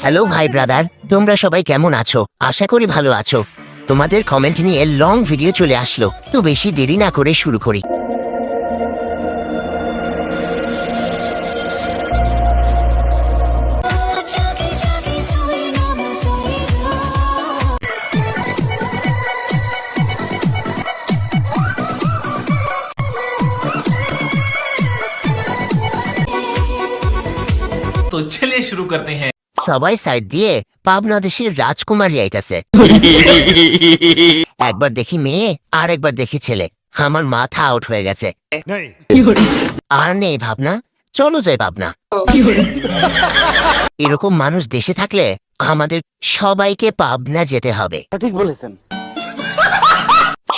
Hello ভাই brother, তোমরা সবাই কেমন আছো? আশা করি ভালো আছো। তোমাদের কমেন্ট নিয়ে লং ভিডিও চলে আসলো, তো বেশি দেরি না করে শুরু করি। तो चलिए शुरू करते हैं। সবাই সাইড দিয়ে পাবনা দেশের রাজকুমারী আইতাছে। একবার দেখি মেয়ে, আর একবার দেখি ছেলে। আমার মাথা আউট হয়ে গেছে। আর নেই ভাবনা, চলো যাই পাবনা। এরকম মানুষ দেশে থাকলে আমাদের সবাইকে পাবনা যেতে হবে। ঠিক বলেছেন।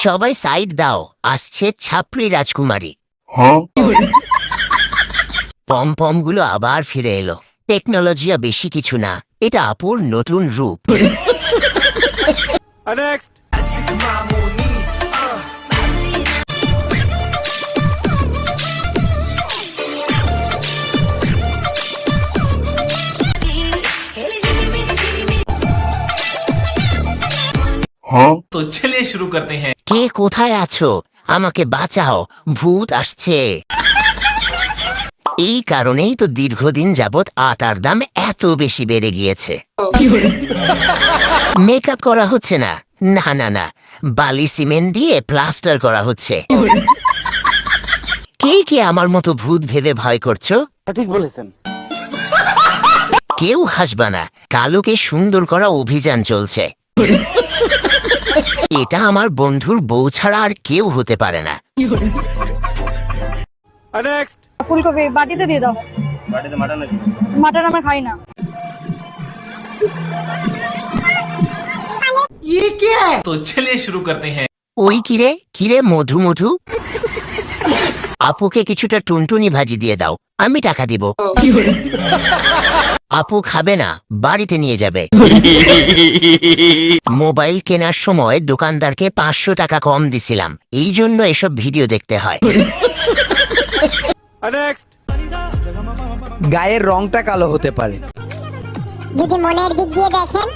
সবাই সাইড দাও, আসছে ছাপড়ি রাজকুমারী। পম পম গুলো আবার ফিরে এলো। টেকনোলজিয়া বেশি কিছু না, এটা আপুর নতুন রূপ। तो चलिए शुरू करते हैं। কে কোথায় আছো? আমাকে বাঁচাও, ভূত আসছে। এই কারণেই তো দীর্ঘদিন যাবৎ আটার দাম এত বেশি বেড়ে গিয়েছে। মেকআপ করা হচ্ছে না, না না না, বালি সিমেন্ট দিয়ে প্লাস্টার করা হচ্ছে। কে কে আমার মতো ভূত ভেবে ভয় করছো? ঠিক বলেছেন। কেউ হাসবা না, কালোকে সুন্দর করা অভিযান চলছে। এটা আমার বন্ধুর বউ ছাড়া আর কেউ হতে পারে না। ফুলকপি বাটিতে দিয়ে দাও। বাটিতে মাটন আছে? মাটন আমরা খাই না। तो चलिए शुरू करते हैं। ওই কিরে কিরে মধু মধু, আপুকে কিছুটা টুনটুনি ভাজি দিয়ে দাও, আমি টাকা দিব। আপু খাবে না, বাড়িতে নিয়ে যাবে। মোবাইল কেনার সময় দোকানদারকে 500 টাকা কম দিছিলাম, এই জন্য এসব ভিডিও দেখতে হয়। গায়ের রংটা কালো হতে পারে, যদি মনের দিক দিয়ে দেখেন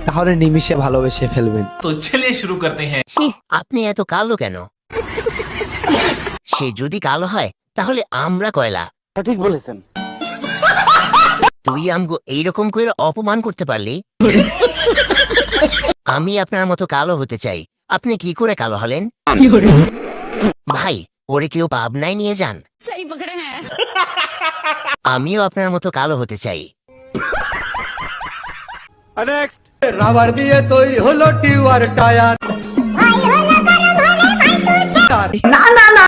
তাহলে নিমিষে ভালোবেসে ফেলবেন। तो चलिए शुरू करते हैं। ছি, আপনি এত কালো কেন? সে যদি কালো হয় তাহলে আমরা কয়লা। ঠিক বলেছেন। তুই আমগো এইরকম করে অপমান করতে পারলি? আমি আপনার মতো কালো হতে চাই। আপনি কি করে কালো হলেন? ভাই, ওরে কেউ পাবনায় নিয়ে যান। আমিও আপনার মতো কালো হতে চাই। রাবার দিয়ে তৈরি হলো টিউয়ার টায়ার। না না না,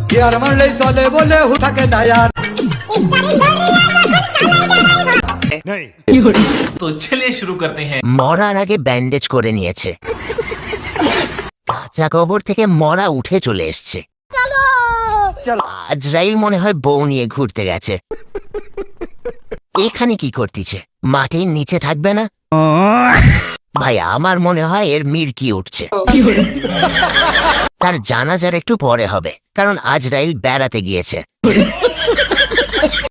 গিয়ার মারলেই চলে বলে হুথাকে টায়ার। तो चलिए शुरू करते हैं। মরার আগে ব্যান্ডেজ করে নিয়েছে। কাঁচা কবর থেকে মরা উঠে চলে এসছে। আজরাইল মনে হয় বউ নিয়ে ঘুরতে গেছে। এখানে কি করতেছে? মাটির নিচে থাকবে না? ভাই, আমার মনে হয় এর মির্কি উঠছে। তার জানাজার একটু পরে হবে, কারণ আজরাইল বেড়াতে গিয়েছে।